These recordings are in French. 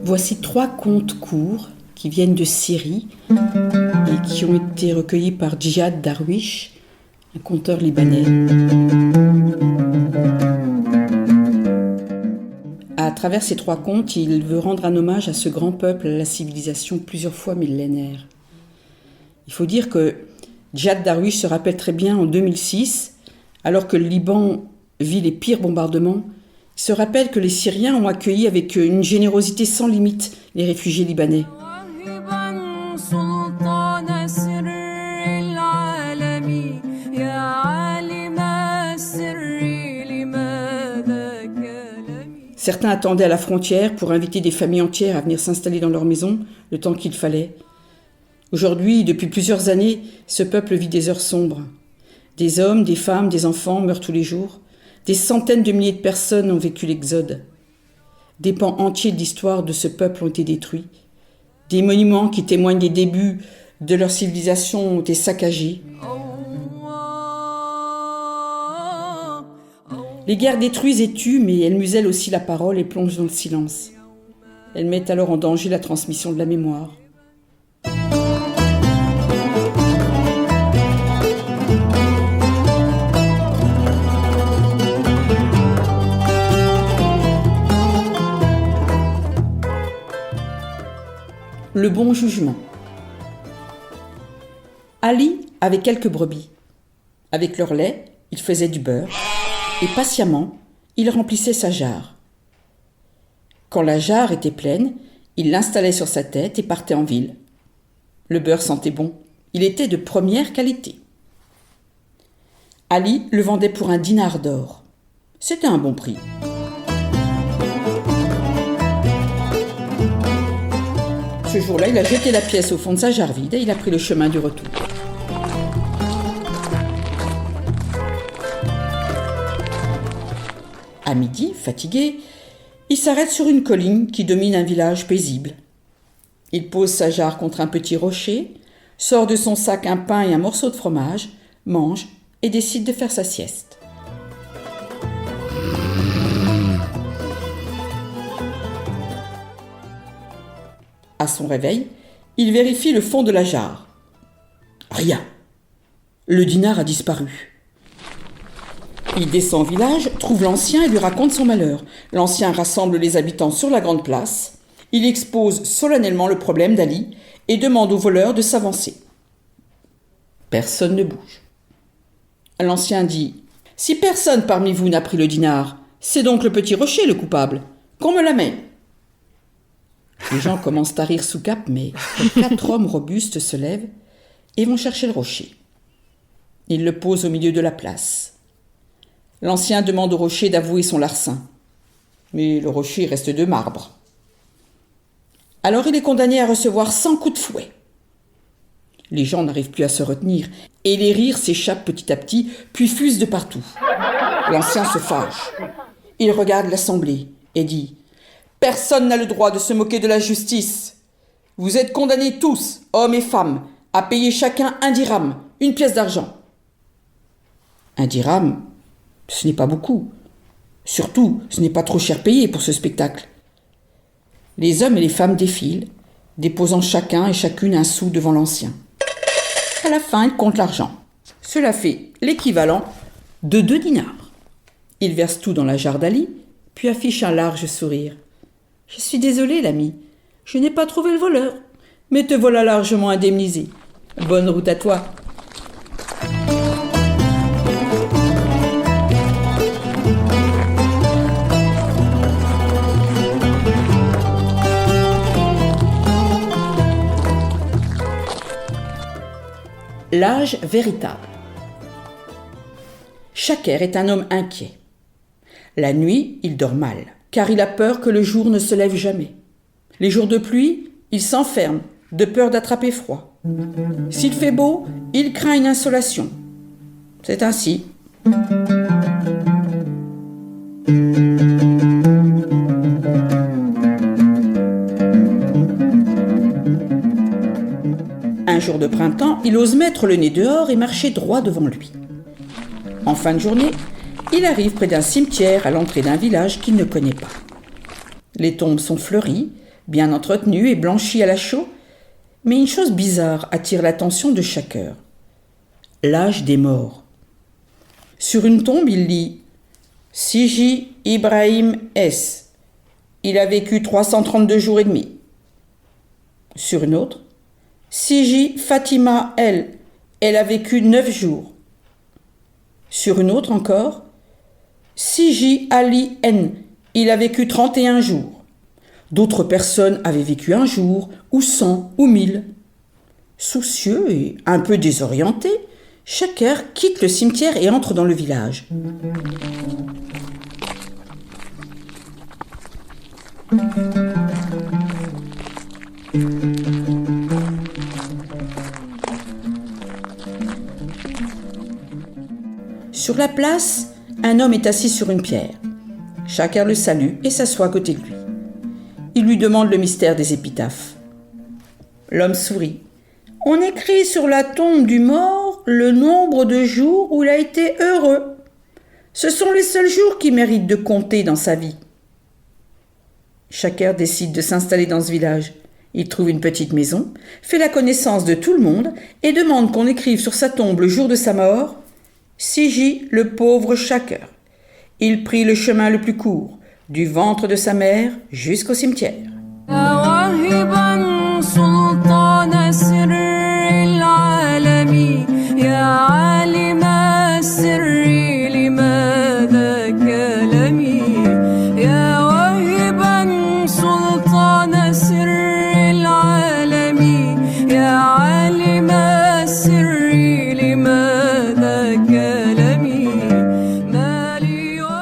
Voici 3 contes courts qui viennent de Syrie et qui ont été recueillis par Djihad Darwish, un conteur libanais. À travers ces 3 contes, il veut rendre un hommage à ce grand peuple, à la civilisation plusieurs fois millénaire. Il faut dire que Djihad Darwish se rappelle très bien en 2006, alors que le Liban vit les pires bombardements, il se rappelle que les Syriens ont accueilli avec une générosité sans limite les réfugiés libanais. Certains attendaient à la frontière pour inviter des familles entières à venir s'installer dans leur maison le temps qu'il fallait. Aujourd'hui, depuis plusieurs années, ce peuple vit des heures sombres. Des hommes, des femmes, des enfants meurent tous les jours. Des centaines de milliers de personnes ont vécu l'exode. Des pans entiers de l'histoire de ce peuple ont été détruits. Des monuments qui témoignent des débuts de leur civilisation ont été saccagés. Les guerres détruisent et tuent, mais elles musellent aussi la parole et plongent dans le silence. Elles mettent alors en danger la transmission de la mémoire. Le bon jugement. Ali avait quelques brebis. Avec leur lait, il faisait du beurre et patiemment, il remplissait sa jarre. Quand la jarre était pleine, il l'installait sur sa tête et partait en ville. Le beurre sentait bon. Il était de première qualité. Ali le vendait pour 1 dinar d'or. C'était un bon prix. Ce jour-là, il a jeté la pièce au fond de sa jarre vide et il a pris le chemin du retour. À midi, fatigué, il s'arrête sur une colline qui domine un village paisible. Il pose sa jarre contre un petit rocher, sort de son sac un pain et un morceau de fromage, mange et décide de faire sa sieste. À son réveil, il vérifie le fond de la jarre. Rien. Le dinar a disparu. Il descend au village, trouve l'ancien et lui raconte son malheur. L'ancien rassemble les habitants sur la grande place. Il expose solennellement le problème d'Ali et demande au voleur de s'avancer. Personne ne bouge. L'ancien dit « Si personne parmi vous n'a pris le dinar, c'est donc le petit rocher le coupable. Qu'on me l'amène. » Les gens commencent à rire sous cape, mais 4 hommes robustes se lèvent et vont chercher le rocher. Ils le posent au milieu de la place. L'ancien demande au rocher d'avouer son larcin. Mais le rocher reste de marbre. Alors il est condamné à recevoir 100 coups de fouet. Les gens n'arrivent plus à se retenir et les rires s'échappent petit à petit, puis fusent de partout. L'ancien se fâche. Il regarde l'assemblée et dit « Personne n'a le droit de se moquer de la justice. Vous êtes condamnés tous, hommes et femmes, à payer chacun 1 dirham, 1 pièce d'argent. » 1 dirham, ce n'est pas beaucoup. Surtout, ce n'est pas trop cher payé pour ce spectacle. Les hommes et les femmes défilent, déposant chacun et chacune un sou devant l'ancien. À la fin, il compte l'argent. Cela fait l'équivalent de 2 dinars. Il verse tout dans la jarre d'Ali, puis affiche un large sourire. « Je suis désolé, l'ami. Je n'ai pas trouvé le voleur, mais te voilà largement indemnisé. Bonne route à toi. » L'âge véritable. Shaker est un homme inquiet. La nuit, il dort mal, car il a peur que le jour ne se lève jamais. Les jours de pluie, il s'enferme, de peur d'attraper froid. S'il fait beau, il craint une insolation. C'est ainsi. Un jour de printemps, il ose mettre le nez dehors et marcher droit devant lui. En fin de journée, il arrive près d'un cimetière à l'entrée d'un village qu'il ne connaît pas. Les tombes sont fleuries, bien entretenues et blanchies à la chaux, mais une chose bizarre attire l'attention de chaque heure. L'âge des morts. Sur une tombe, il lit « Siji Ibrahim S. Il a vécu 332 jours et demi. » Sur une autre, « Siji Fatima L. Elle a vécu 9 jours. » Sur une autre encore, « Siji Ali N. Il a vécu 31 jours. » D'autres personnes avaient vécu 1 jour, ou 100, ou 1000. Soucieux et un peu désorienté, Shaker quitte le cimetière et entre dans le village. Sur la place, un homme est assis sur une pierre. Shaker le salue et s'assoit à côté de lui. Il lui demande le mystère des épitaphes. L'homme sourit. On écrit sur la tombe du mort le nombre de jours où il a été heureux. Ce sont les seuls jours qui méritent de compter dans sa vie. Shaker décide de s'installer dans ce village. Il trouve une petite maison, fait la connaissance de tout le monde et demande qu'on écrive sur sa tombe le jour de sa mort « Siji, le pauvre Shaker. Il prit le chemin le plus court, du ventre de sa mère jusqu'au cimetière. »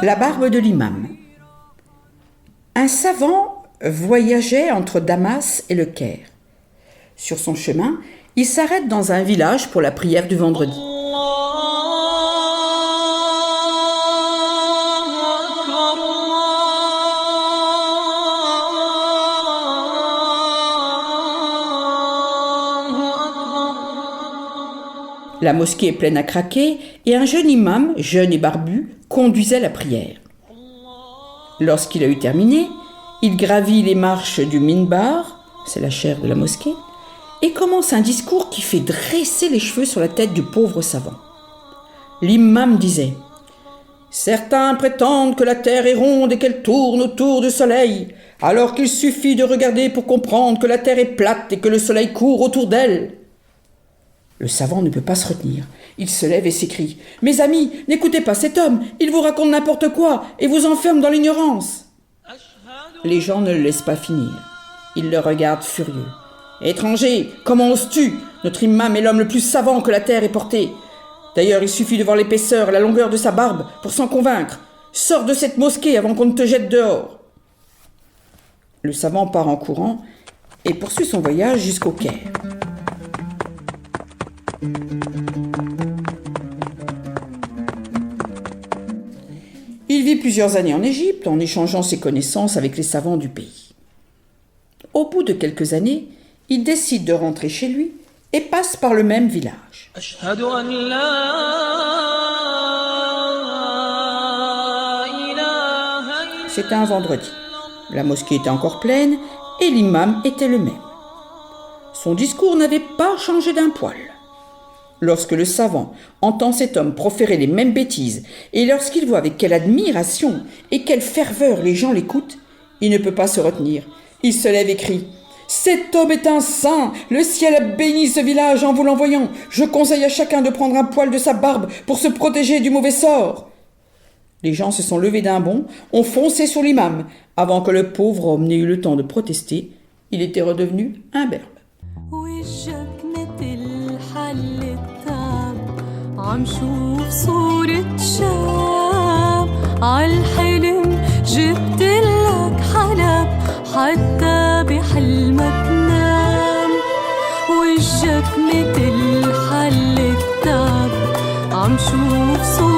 La barbe de l'imam. Un savant voyageait entre Damas et le Caire. Sur son chemin, il s'arrête dans un village pour la prière du vendredi. La mosquée est pleine à craquer et un jeune imam, jeune et barbu, conduisait la prière. Lorsqu'il a eu terminé, il gravit les marches du minbar, c'est la chaire de la mosquée, et commence un discours qui fait dresser les cheveux sur la tête du pauvre savant. L'imam disait « Certains prétendent que la terre est ronde et qu'elle tourne autour du soleil, alors qu'il suffit de regarder pour comprendre que la terre est plate et que le soleil court autour d'elle. » Le savant ne peut pas se retenir. Il se lève et s'écrie « Mes amis, n'écoutez pas cet homme, il vous raconte n'importe quoi et vous enferme dans l'ignorance. » Les gens ne le laissent pas finir. Ils le regardent furieux. « Étranger, comment oses-tu? Notre imam est l'homme le plus savant que la terre ait porté. D'ailleurs, il suffit de voir l'épaisseur et la longueur de sa barbe pour s'en convaincre. Sors de cette mosquée avant qu'on ne te jette dehors. » Le savant part en courant et poursuit son voyage jusqu'au Caire. Il vit plusieurs années en Égypte en échangeant ses connaissances avec les savants du pays. Au bout de quelques années, il décide de rentrer chez lui et passe par le même village. C'était un vendredi. La mosquée était encore pleine et l'imam était le même. Son discours n'avait pas changé d'un poil. Lorsque le savant entend cet homme proférer les mêmes bêtises et lorsqu'il voit avec quelle admiration et quelle ferveur les gens l'écoutent, il ne peut pas se retenir. Il se lève et crie « Cet homme est un saint! Le ciel a béni ce village en vous l'envoyant. Je conseille à chacun de prendre un poil de sa barbe pour se protéger du mauvais sort. » Les gens se sont levés d'un bond, ont foncé sur l'imam. Avant que le pauvre homme n'ait eu le temps de protester, il était redevenu imberbe. عم شوف صورة شاب عالحلم جبتلك حلب حتى بحلمك نام وجهك متل حل التاب عم شوف صورة